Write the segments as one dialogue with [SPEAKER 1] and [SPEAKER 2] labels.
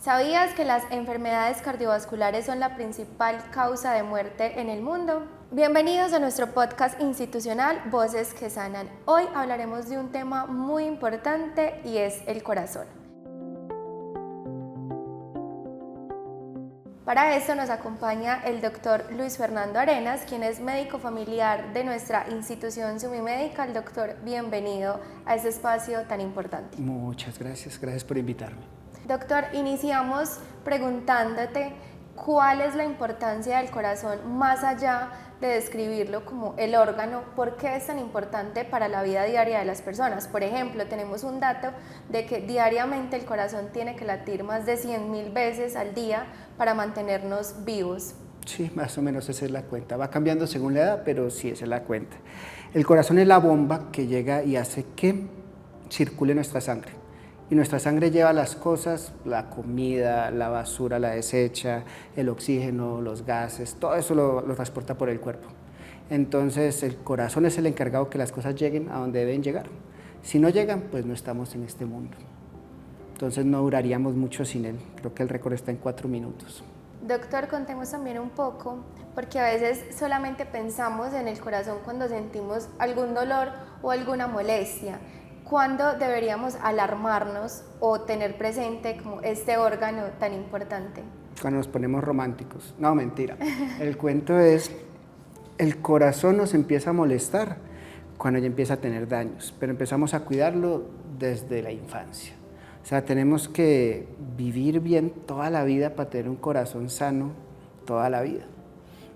[SPEAKER 1] ¿Sabías que las enfermedades cardiovasculares son la principal causa de muerte en el mundo? Bienvenidos a nuestro podcast institucional Voces que Sanan. Hoy hablaremos de un tema muy importante y es el corazón. Para esto nos acompaña el doctor Luis Fernando Arenas, quien es médico familiar de nuestra institución Sumimedical. Doctor, bienvenido a este espacio tan importante.
[SPEAKER 2] Muchas gracias por invitarme.
[SPEAKER 1] Doctor, iniciamos preguntándote cuál es la importancia del corazón más allá de describirlo como el órgano, ¿por qué es tan importante para la vida diaria de las personas? Por ejemplo, tenemos un dato de que diariamente el corazón tiene que latir más de 100.000 veces al día para mantenernos vivos.
[SPEAKER 2] Sí, más o menos esa es la cuenta. Va cambiando según la edad, pero sí, esa es la cuenta. El corazón es la bomba que llega y hace que circule nuestra sangre. Y nuestra sangre lleva las cosas, la comida, la basura, la desecha, el oxígeno, los gases, todo eso lo transporta por el cuerpo. Entonces el corazón es el encargado que las cosas lleguen a donde deben llegar. Si no llegan, pues no estamos en este mundo. Entonces no duraríamos mucho sin él. Creo que el récord está en 4 minutos.
[SPEAKER 1] Doctor, contemos también un poco, porque a veces solamente pensamos en el corazón cuando sentimos algún dolor o alguna molestia. ¿Cuándo deberíamos alarmarnos o tener presente como este órgano tan importante?
[SPEAKER 2] Cuando nos ponemos románticos. No, mentira. El cuento es, el corazón nos empieza a molestar cuando ya empieza a tener daños, pero empezamos a cuidarlo desde la infancia. O sea, tenemos que vivir bien toda la vida para tener un corazón sano toda la vida.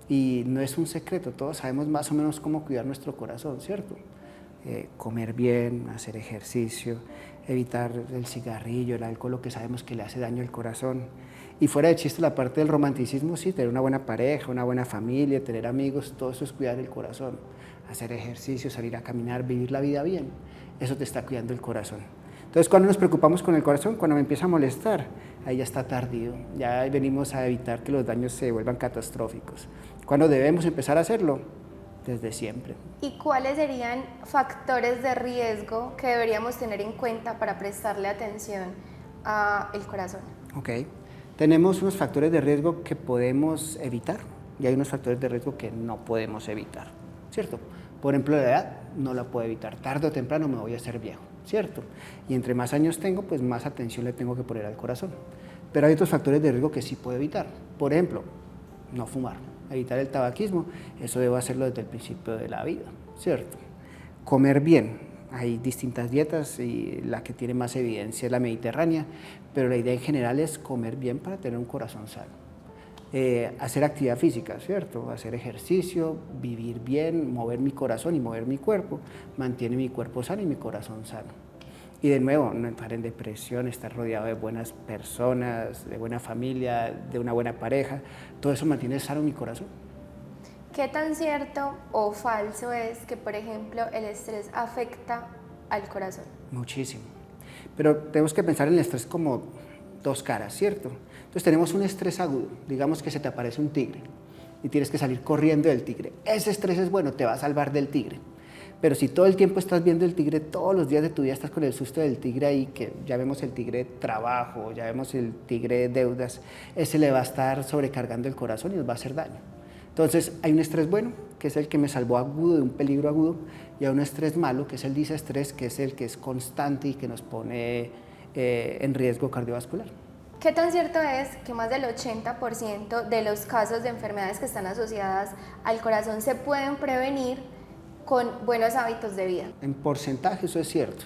[SPEAKER 2] Y no es un secreto, todos sabemos más o menos cómo cuidar nuestro corazón, ¿cierto? Comer bien, hacer ejercicio, evitar el cigarrillo, el alcohol, lo que sabemos que le hace daño al corazón. Y fuera de chiste, la parte del romanticismo, sí, tener una buena pareja, una buena familia, tener amigos, todo eso es cuidar el corazón. Hacer ejercicio, salir a caminar, vivir la vida bien, eso te está cuidando el corazón. Entonces, cuando nos preocupamos con el corazón, cuando me empieza a molestar, ahí ya está tardío, ya venimos a evitar que los daños se vuelvan catastróficos. ¿Cuándo debemos empezar a hacerlo? Desde siempre.
[SPEAKER 1] ¿Y cuáles serían factores de riesgo que deberíamos tener en cuenta para prestarle atención al corazón?
[SPEAKER 2] Ok, tenemos unos factores de riesgo que podemos evitar y hay unos factores de riesgo que no podemos evitar, ¿cierto? Por ejemplo, la edad no la puedo evitar, tarde o temprano me voy a hacer viejo, ¿cierto? Y entre más años tengo, pues más atención le tengo que poner al corazón. Pero hay otros factores de riesgo que sí puedo evitar, por ejemplo, no fumar. Evitar el tabaquismo, eso debo hacerlo desde el principio de la vida, ¿cierto? Comer bien, hay distintas dietas y la que tiene más evidencia es la mediterránea, pero la idea en general es comer bien para tener un corazón sano. Hacer actividad física, ¿cierto? Hacer ejercicio, vivir bien, mover mi corazón y mover mi cuerpo, mantiene mi cuerpo sano y mi corazón sano. Y de nuevo, no entrar en depresión, estar rodeado de buenas personas, de buena familia, de una buena pareja, todo eso mantiene sano mi corazón.
[SPEAKER 1] ¿Qué tan cierto o falso es que, por ejemplo, el estrés afecta al corazón?
[SPEAKER 2] Muchísimo. Pero tenemos que pensar en el estrés como dos caras, ¿cierto? Entonces tenemos un estrés agudo, digamos que se te aparece un tigre y tienes que salir corriendo del tigre. Ese estrés es bueno, te va a salvar del tigre. Pero si todo el tiempo estás viendo el tigre, todos los días de tu vida estás con el susto del tigre ahí, que ya vemos el tigre trabajo, ya vemos el tigre deudas, ese le va a estar sobrecargando el corazón y nos va a hacer daño. Entonces hay un estrés bueno, que es el que me salvó agudo de un peligro agudo, y hay un estrés malo, que es el disestrés, que es el que es constante y que nos pone en riesgo cardiovascular.
[SPEAKER 1] ¿Qué tan cierto es que más del 80% de los casos de enfermedades que están asociadas al corazón se pueden prevenir con buenos hábitos de vida?
[SPEAKER 2] En porcentaje eso es cierto,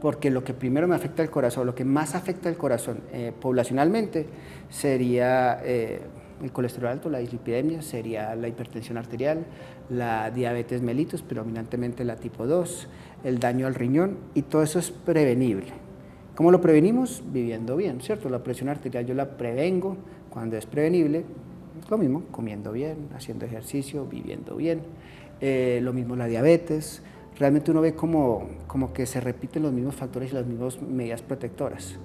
[SPEAKER 2] porque lo que primero me afecta al corazón, lo que más afecta al corazón poblacionalmente sería el colesterol alto, la dislipidemia, sería la hipertensión arterial, la diabetes mellitus, predominantemente la tipo 2, el daño al riñón, y todo eso es prevenible. ¿Cómo lo prevenimos? Viviendo bien, ¿cierto? La presión arterial yo la prevengo cuando es prevenible, lo mismo, comiendo bien, haciendo ejercicio, viviendo bien. Lo mismo la diabetes, realmente uno ve como que se repiten los mismos factores y las mismas medidas protectoras.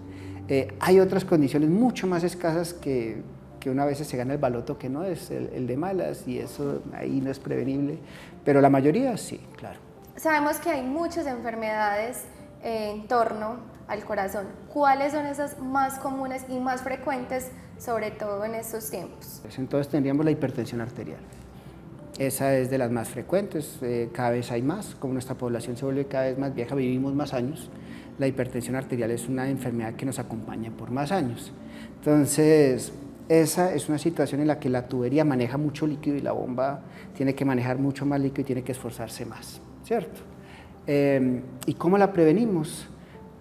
[SPEAKER 2] Hay otras condiciones mucho más escasas que una vez se gana el baloto que no es el de malas y eso ahí no es prevenible, pero la mayoría sí, claro.
[SPEAKER 1] Sabemos que hay muchas enfermedades en torno al corazón. ¿Cuáles son esas más comunes y más frecuentes, sobre todo en estos tiempos?
[SPEAKER 2] Entonces tendríamos la hipertensión arterial. Esa es de las más frecuentes, cada vez hay más, como nuestra población se vuelve cada vez más vieja, vivimos más años, la hipertensión arterial es una enfermedad que nos acompaña por más años. Entonces, esa es una situación en la que la tubería maneja mucho líquido y la bomba tiene que manejar mucho más líquido y tiene que esforzarse más, ¿cierto? ¿Y cómo la prevenimos?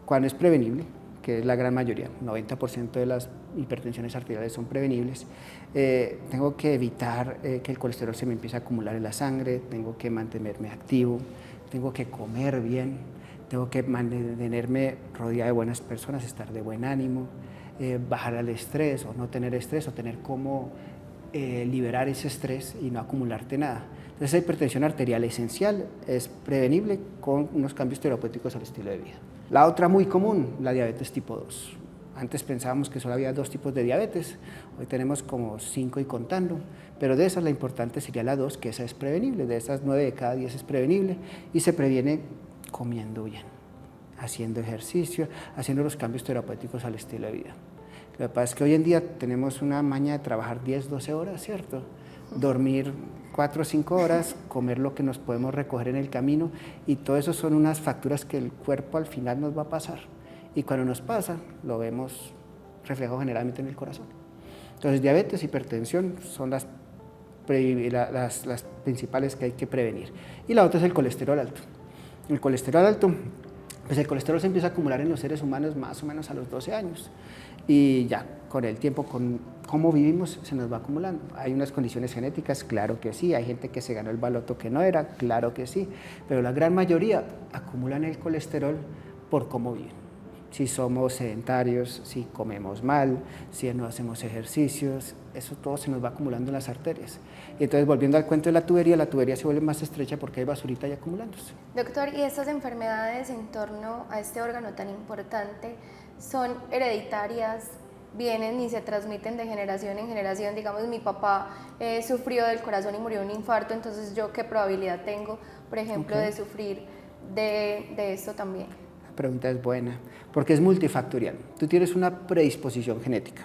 [SPEAKER 2] Cuando es prevenible, que es la gran mayoría, 90% de las hipertensiones arteriales son prevenibles, tengo que evitar que el colesterol se me empiece a acumular en la sangre, tengo que mantenerme activo, tengo que comer bien, tengo que mantenerme rodeado de buenas personas, estar de buen ánimo, bajar el estrés o no tener estrés o tener cómo liberar ese estrés y no acumularte nada. Entonces, la hipertensión arterial esencial es prevenible con unos cambios terapéuticos al estilo de vida. La otra muy común, la diabetes tipo 2. Antes pensábamos que solo había 2 tipos de diabetes, hoy tenemos como 5 y contando, pero de esas la importante sería la 2, que esa es prevenible, de esas 9 de cada 10 es prevenible y se previene comiendo bien, haciendo ejercicio, haciendo los cambios terapéuticos al estilo de vida. Lo que pasa es que hoy en día tenemos una maña de trabajar 10, 12 horas, ¿cierto? Dormir 4 o 5 horas, comer lo que nos podemos recoger en el camino y todo eso son unas facturas que el cuerpo al final nos va a pasar. Y cuando nos pasa, lo vemos reflejado generalmente en el corazón. Entonces, diabetes, hipertensión son las principales que hay que prevenir. Y la otra es el colesterol alto. El colesterol alto, pues el colesterol se empieza a acumular en los seres humanos más o menos a los 12 años. Y ya, con el tiempo, con cómo vivimos, se nos va acumulando. Hay unas condiciones genéticas, claro que sí. Hay gente que se ganó el baloto que no era, claro que sí. Pero la gran mayoría acumulan el colesterol por cómo viven. Si somos sedentarios, si comemos mal, si no hacemos ejercicios, eso todo se nos va acumulando en las arterias. Y entonces, volviendo al cuento de la tubería se vuelve más estrecha porque hay basurita ahí acumulándose.
[SPEAKER 1] Doctor, ¿y estas enfermedades en torno a este órgano tan importante son hereditarias? ¿Vienen y se transmiten de generación en generación? Digamos, mi papá sufrió del corazón y murió de un infarto, entonces ¿yo qué probabilidad tengo, por ejemplo, de sufrir de esto también?
[SPEAKER 2] La pregunta es buena, porque es multifactorial. Tú tienes una predisposición genética,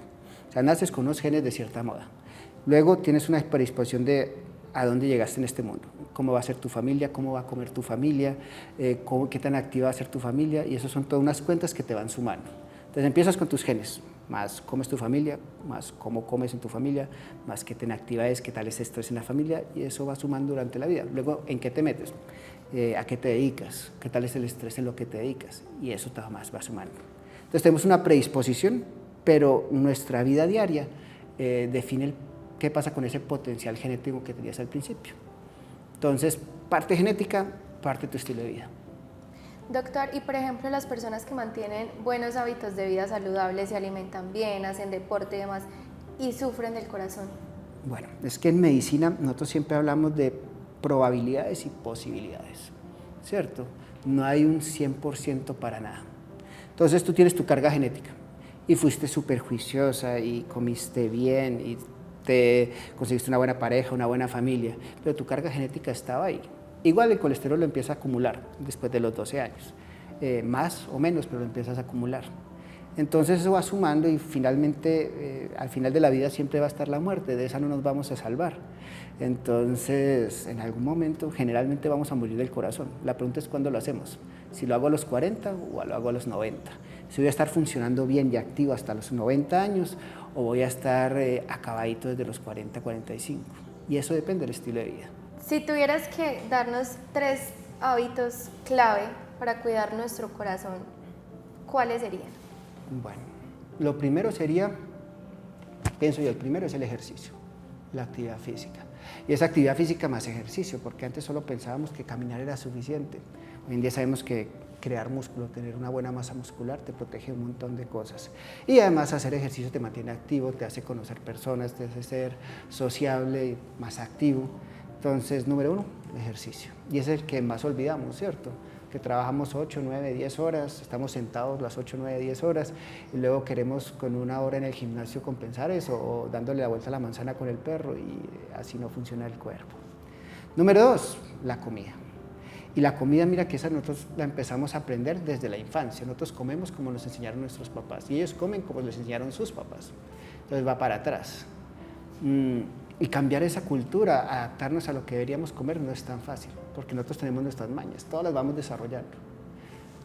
[SPEAKER 2] o sea, naces con unos genes de cierta moda. Luego tienes una predisposición de a dónde llegaste en este mundo, cómo va a ser tu familia, cómo va a comer tu familia, qué tan activa va a ser tu familia, y eso son todas unas cuentas que te van sumando. Entonces empiezas con tus genes, más cómo es tu familia, más cómo comes en tu familia, más qué tan activa es, qué tal es el estrés en la familia, y eso va sumando durante la vida. Luego, ¿en qué te metes? ¿A qué te dedicas? ¿Qué tal es el estrés en lo que te dedicas? Y eso todo más va sumando. Entonces tenemos una predisposición, pero nuestra vida diaria define qué pasa con ese potencial genético que tenías al principio. Entonces, parte genética, parte tu estilo de vida.
[SPEAKER 1] Doctor, y por ejemplo las personas que mantienen buenos hábitos de vida saludables, se alimentan bien, hacen deporte y demás, y sufren del corazón.
[SPEAKER 2] Bueno, es que en medicina nosotros siempre hablamos de probabilidades y posibilidades, ¿cierto? No hay un 100% para nada. Entonces tú tienes tu carga genética y fuiste súper juiciosa y comiste bien y te conseguiste una buena pareja, una buena familia, pero tu carga genética estaba ahí. Igual el colesterol lo empieza a acumular después de los 12 años, más o menos, pero lo empiezas a acumular. Entonces eso va sumando y finalmente, al final de la vida siempre va a estar la muerte, de esa no nos vamos a salvar. Entonces, en algún momento, generalmente vamos a morir del corazón. La pregunta es cuándo lo hacemos, si lo hago a los 40 o lo hago a los 90. Si voy a estar funcionando bien y activo hasta los 90 años o voy a estar acabadito desde los 40, 45. Y eso depende del estilo de vida.
[SPEAKER 1] Si tuvieras que darnos 3 hábitos clave para cuidar nuestro corazón, ¿cuáles serían?
[SPEAKER 2] Bueno, lo primero sería, pienso yo, el primero es el ejercicio, la actividad física. Y esa actividad física más ejercicio, porque antes solo pensábamos que caminar era suficiente. Hoy en día sabemos que crear músculo, tener una buena masa muscular te protege un montón de cosas. Y además hacer ejercicio te mantiene activo, te hace conocer personas, te hace ser sociable y más activo. Entonces, número 1, el ejercicio. Y es el que más olvidamos, ¿cierto? Que trabajamos 8, 9, 10 horas, estamos sentados las 8, 9, 10 horas y luego queremos con 1 hora en el gimnasio compensar eso o dándole la vuelta a la manzana con el perro y así no funciona el cuerpo. Número 2, la comida. Y la comida, mira que esa nosotros la empezamos a aprender desde la infancia. Nosotros comemos como nos enseñaron nuestros papás y ellos comen como les enseñaron sus papás. Entonces va para atrás. Y cambiar esa cultura, adaptarnos a lo que deberíamos comer no es tan fácil, porque nosotros tenemos nuestras mañas, todas las vamos desarrollando.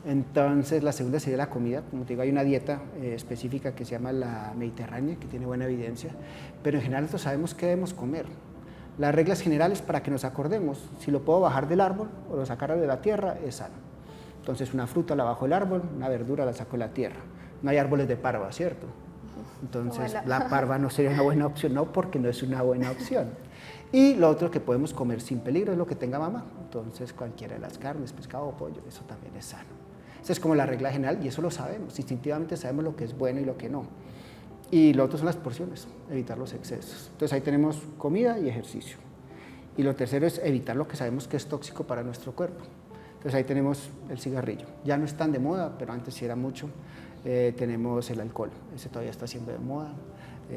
[SPEAKER 2] Entonces la segunda sería la comida. Como te digo, hay una dieta específica que se llama la mediterránea, que tiene buena evidencia, pero en general nosotros sabemos qué debemos comer. Las reglas generales para que nos acordemos, si lo puedo bajar del árbol o lo sacar de la tierra, es sano. Entonces una fruta la bajo del árbol, una verdura la saco de la tierra. No hay árboles de parva, ¿cierto? Entonces la parva no sería una buena opción, no, porque no es una buena opción. Y lo otro que podemos comer sin peligro es lo que tenga mamá. Entonces cualquiera de las carnes, pescado o pollo, eso también es sano. Esa es como la regla general y eso lo sabemos, instintivamente sabemos lo que es bueno y lo que no. Y lo otro son las porciones, evitar los excesos. Entonces ahí tenemos comida y ejercicio. Y lo tercero es evitar lo que sabemos que es tóxico para nuestro cuerpo. Entonces ahí tenemos el cigarrillo. Ya no es tan de moda, pero antes sí era mucho. Tenemos el alcohol, ese todavía está siendo de moda.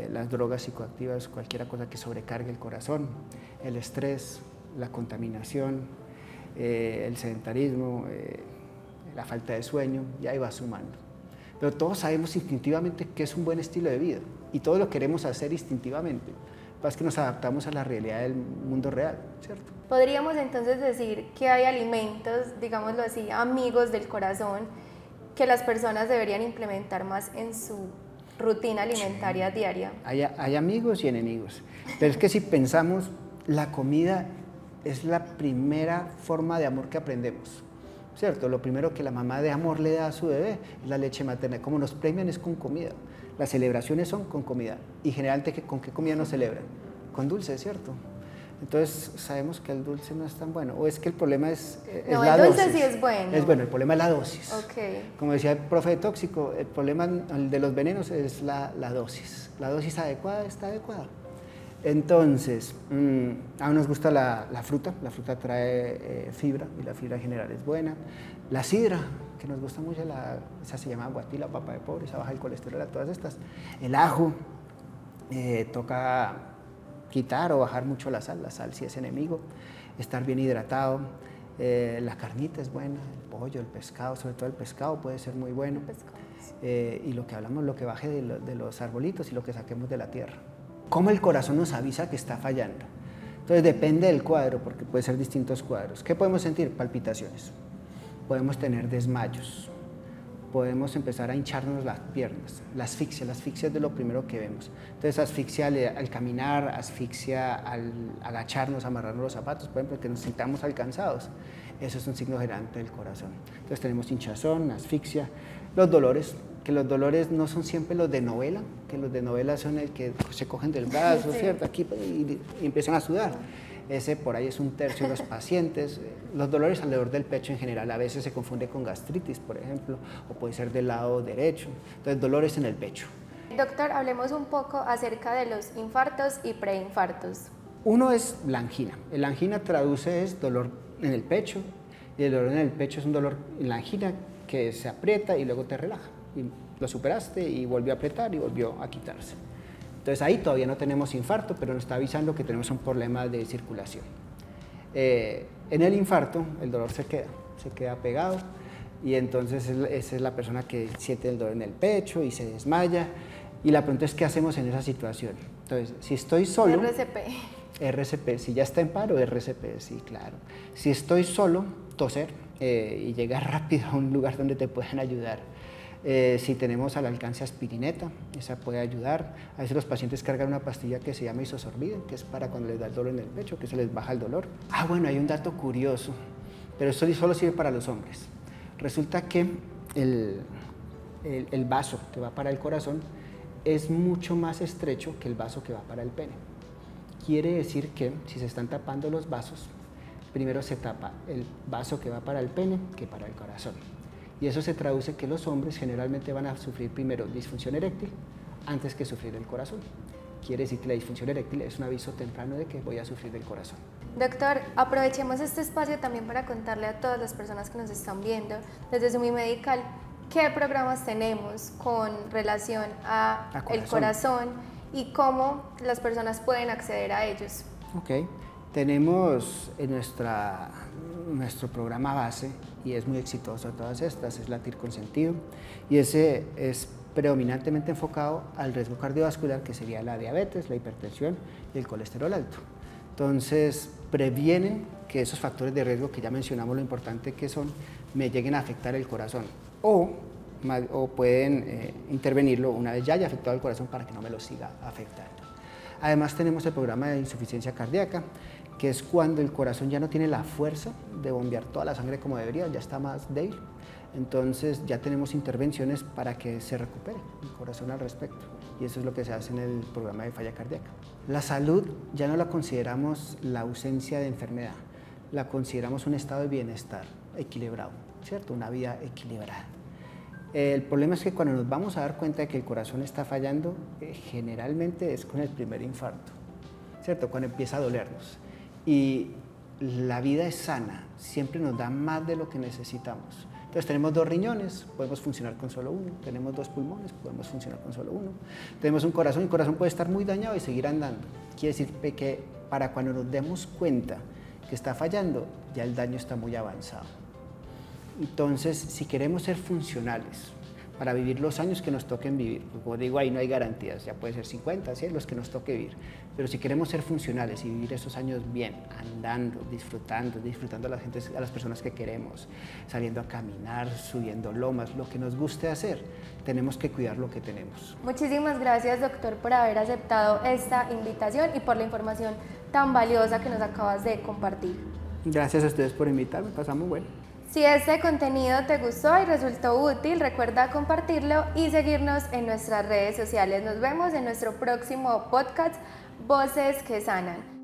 [SPEAKER 2] Las drogas psicoactivas, cualquier cosa que sobrecargue el corazón, el estrés, la contaminación, el sedentarismo, la falta de sueño, y ahí va sumando. Pero todos sabemos instintivamente que es un buen estilo de vida y todos lo queremos hacer instintivamente. Lo que pasa es que nos adaptamos a la realidad del mundo real, ¿cierto?
[SPEAKER 1] Podríamos entonces decir que hay alimentos, digámoslo así, amigos del corazón, que las personas deberían implementar más en su rutina alimentaria diaria.
[SPEAKER 2] Hay amigos y enemigos, pero es que si pensamos, la comida es la primera forma de amor que aprendemos. ¿Cierto? Lo primero que la mamá de amor le da a su bebé es la leche materna. Como nos premian es con comida. Las celebraciones son con comida. Y generalmente, ¿con qué comida nos celebran? Con dulce, ¿cierto? Entonces sabemos que el dulce no es tan bueno. O es que el problema es la dosis.
[SPEAKER 1] El dulce sí es bueno.
[SPEAKER 2] Es bueno, el problema es la dosis.
[SPEAKER 1] Okay.
[SPEAKER 2] Como decía el profe de tóxico, el problema de los venenos es la dosis. La dosis adecuada está adecuada. Entonces, a nos gusta la fruta trae fibra y la fibra en general es buena. La sidra, que nos gusta mucho, esa se llama guatila, papa de pobre, esa baja el colesterol a todas estas. El ajo, toca quitar o bajar mucho la sal sí es enemigo. Estar bien hidratado, la carnita es buena, el pollo, el pescado, sobre todo el pescado puede ser muy bueno. Y lo que hablamos, lo que baje de los arbolitos y lo que saquemos de la tierra. ¿Cómo el corazón nos avisa que está fallando? Entonces depende del cuadro, porque puede ser distintos cuadros. ¿Qué podemos sentir? Palpitaciones. Podemos tener desmayos. Podemos empezar a hincharnos las piernas. La asfixia es de lo primero que vemos. Entonces asfixia al caminar, asfixia al agacharnos, amarrarnos los zapatos, por ejemplo, que nos sintamos alcanzados. Eso es un signo generante del corazón. Entonces tenemos hinchazón, asfixia, los dolores, que los dolores no son siempre los de novela, que los de novela son el que se cogen del brazo, sí, ¿cierto? Aquí y empiezan a sudar. Ese por ahí es 1/3 de los pacientes. Los dolores alrededor del pecho en general a veces se confunde con gastritis, por ejemplo, o puede ser del lado derecho. Entonces, dolores en el pecho.
[SPEAKER 1] Doctor, hablemos un poco acerca de los infartos y preinfartos.
[SPEAKER 2] Uno es la angina. La angina traduce es dolor en el pecho, y el dolor en el pecho es un dolor en la angina que se aprieta y luego te relaja. Y lo superaste y volvió a apretar y volvió a quitarse. Entonces ahí todavía no tenemos infarto, pero nos está avisando que tenemos un problema de circulación. En el infarto el dolor se queda pegado y entonces esa es la persona que siente el dolor en el pecho y se desmaya. Y la pregunta es, ¿qué hacemos en esa situación? Entonces, si estoy solo... RCP, si ya está en paro, RCP, sí, claro. Si estoy solo, toser y llegar rápido a un lugar donde te puedan ayudar. Si tenemos al alcance aspirineta, esa puede ayudar. A veces los pacientes cargan una pastilla que se llama isosorbide, que es para cuando les da el dolor en el pecho, que se les baja el dolor. Bueno, hay un dato curioso, pero esto solo sirve para los hombres. Resulta que el vaso que va para el corazón es mucho más estrecho que el vaso que va para el pene. Quiere decir que si se están tapando los vasos, primero se tapa el vaso que va para el pene que para el corazón. Y eso se traduce que los hombres generalmente van a sufrir primero disfunción eréctil antes que sufrir el corazón. Quiere decir que la disfunción eréctil es un aviso temprano de que voy a sufrir del corazón.
[SPEAKER 1] Doctor, aprovechemos este espacio también para contarle a todas las personas que nos están viendo desde Sumi Medical qué programas tenemos con relación al corazón y cómo las personas pueden acceder a ellos.
[SPEAKER 2] Ok, tenemos en nuestro programa base, y es muy exitoso todas estas, es Latir con Sentido, y ese es predominantemente enfocado al riesgo cardiovascular, que sería la diabetes, la hipertensión y el colesterol alto. Entonces, previenen que esos factores de riesgo que ya mencionamos lo importante que son, me lleguen a afectar el corazón, o pueden intervenirlo una vez ya haya afectado el corazón para que no me lo siga afectando. Además tenemos el programa de insuficiencia cardíaca, que es cuando el corazón ya no tiene la fuerza de bombear toda la sangre como debería, ya está más débil. Entonces ya tenemos intervenciones para que se recupere el corazón al respecto, y eso es lo que se hace en el programa de falla cardíaca. La salud ya no la consideramos la ausencia de enfermedad, la consideramos un estado de bienestar equilibrado, ¿cierto? Una vida equilibrada. El problema es que cuando nos vamos a dar cuenta de que el corazón está fallando, generalmente es con el primer infarto, ¿cierto? Cuando empieza a dolernos. Y la vida es sana, siempre nos da más de lo que necesitamos. Entonces tenemos 2 riñones, podemos funcionar con solo uno, tenemos 2 pulmones, podemos funcionar con solo uno, tenemos un corazón, el corazón puede estar muy dañado y seguir andando. Quiere decir que para cuando nos demos cuenta que está fallando, ya el daño está muy avanzado. Entonces, si queremos ser funcionales para vivir los años que nos toquen vivir, pues como digo, ahí no hay garantías, ya puede ser 50, 100 los que nos toque vivir, pero si queremos ser funcionales y vivir esos años bien, andando, disfrutando a la gente, a las personas que queremos, saliendo a caminar, subiendo lomas, lo que nos guste hacer, tenemos que cuidar lo que tenemos.
[SPEAKER 1] Muchísimas gracias, doctor, por haber aceptado esta invitación y por la información tan valiosa que nos acabas de compartir.
[SPEAKER 2] Gracias a ustedes por invitarme, pasamos bueno.
[SPEAKER 1] Si este contenido te gustó y resultó útil, recuerda compartirlo y seguirnos en nuestras redes sociales. Nos vemos en nuestro próximo podcast, Voces que Sanan.